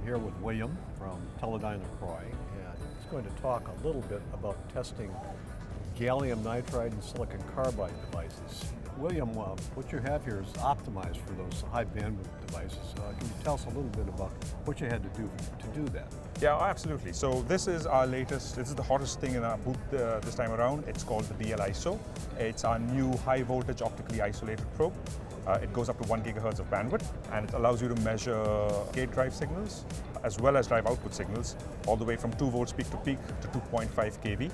I'm here with William from Teledyne LeCroy, and he's going to talk a little bit about testing gallium nitride and silicon carbide devices. William, what you have here is optimized for those high bandwidth devices. Can you tell us a little bit about what you had to do that? Yeah, absolutely. So this is our latest, this is the hottest thing in our booth this time around. It's called the DL-ISO. It's our new high voltage optically isolated probe. It goes up to 1 gigahertz of bandwidth, and it allows you to measure gate drive signals as well as drive output signals all the way from 2 volts peak to peak to 2.5 kV.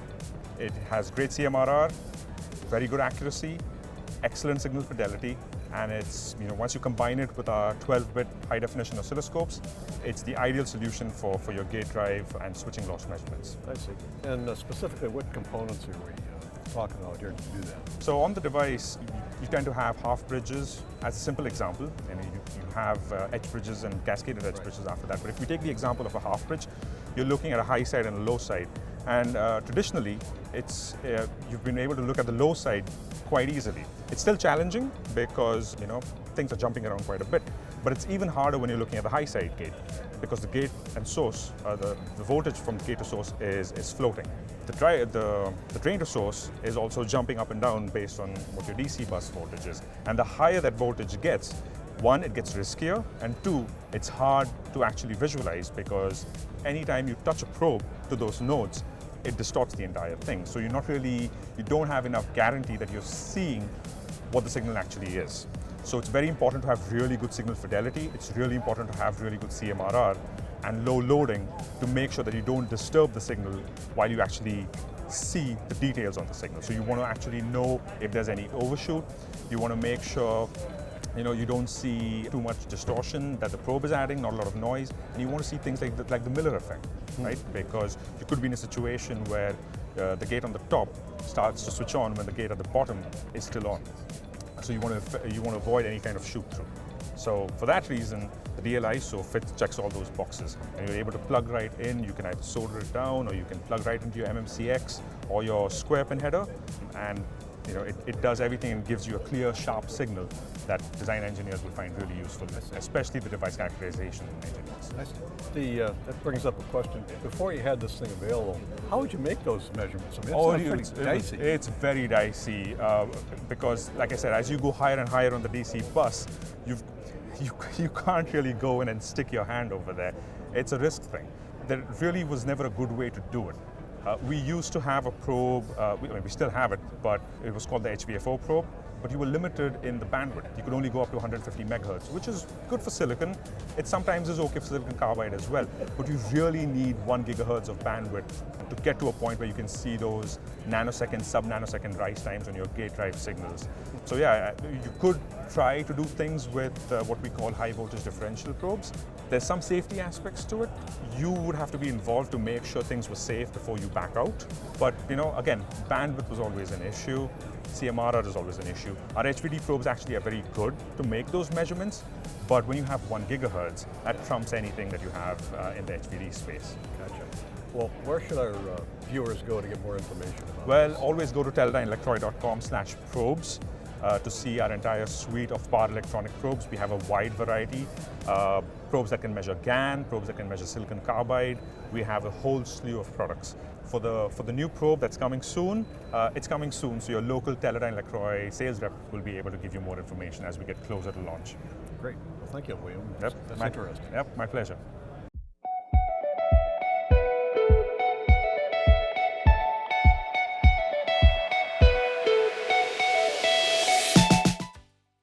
It has great CMRR, very good accuracy, excellent signal fidelity, and it's, once you combine it with our 12-bit high-definition oscilloscopes, it's the ideal solution for your gate drive and switching loss measurements. I see. And specifically, what components are we talking about here to do that? So on the device, you tend to have half bridges as a simple example, and you have edge bridges and cascaded edge bridges after that. But if we take the example of a half bridge, you're looking at a high side and a low side. And traditionally, you've been able to look at the low side quite easily. It's still challenging because things are jumping around quite a bit, but it's even harder when you're looking at the high side gate because the gate and source, the voltage from gate to source is floating. The drain to source is also jumping up and down based on what your DC bus voltage is. And the higher that voltage gets, one, it gets riskier, and two, it's hard to actually visualize because anytime you touch a probe to those nodes, it distorts the entire thing. So you don't have enough guarantee that you're seeing what the signal actually is. So it's very important to have really good signal fidelity. It's really important to have really good CMRR and low loading to make sure that you don't disturb the signal while you actually see the details on the signal. So you want to actually know if there's any overshoot. You want to make sure you don't see too much distortion that the probe is adding, not a lot of noise, and you want to see things like the Miller effect, right? Because you could be in a situation where the gate on the top starts to switch on when the gate at the bottom is still on. So you want to avoid any kind of shoot through. So for that reason, the DL-ISO checks all those boxes, and you're able to plug right in. You can either solder it down, or you can plug right into your MMCX or your square pin header, and it does everything and gives you a clear, sharp signal that design engineers will find really useful, especially the device characterization engineers. That brings up a question. Before you had this thing available, how would you make those measurements? I mean, it's pretty dicey. It's very dicey because, like I said, as you go higher and higher on the DC bus, you can't really go in and stick your hand over there. It's a risk thing. There really was never a good way to do it. We used to have a probe, we still have it, but it was called the HVFO probe, but you were limited in the bandwidth. You could only go up to 150 megahertz, which is good for silicon. It sometimes is okay for silicon carbide as well, but you really need 1 gigahertz of bandwidth to get to a point where you can see those nanosecond, sub-nanosecond rise times on your gate drive signals. So yeah, you could try to do things with what we call high voltage differential probes. There's some safety aspects to it. You would have to be involved to make sure things were safe before you back out. But again, bandwidth was always an issue. CMRR is always an issue. Our HVD probes actually are very good to make those measurements, but when you have 1 gigahertz, that trumps anything that you have in the HVD space. Gotcha. Well, where should our viewers go to get more information about Well, this? always go to teledynelecroy.com/probes to see our entire suite of power electronic probes. We have a wide variety. Probes that can measure GaN, probes that can measure silicon carbide. We have a whole slew of products. For the new probe that's coming soon, it's coming soon, so your local Teledyne LeCroy sales rep will be able to give you more information as we get closer to launch. Great. Well, thank you, William. Yep. That's interesting. Yep, my pleasure.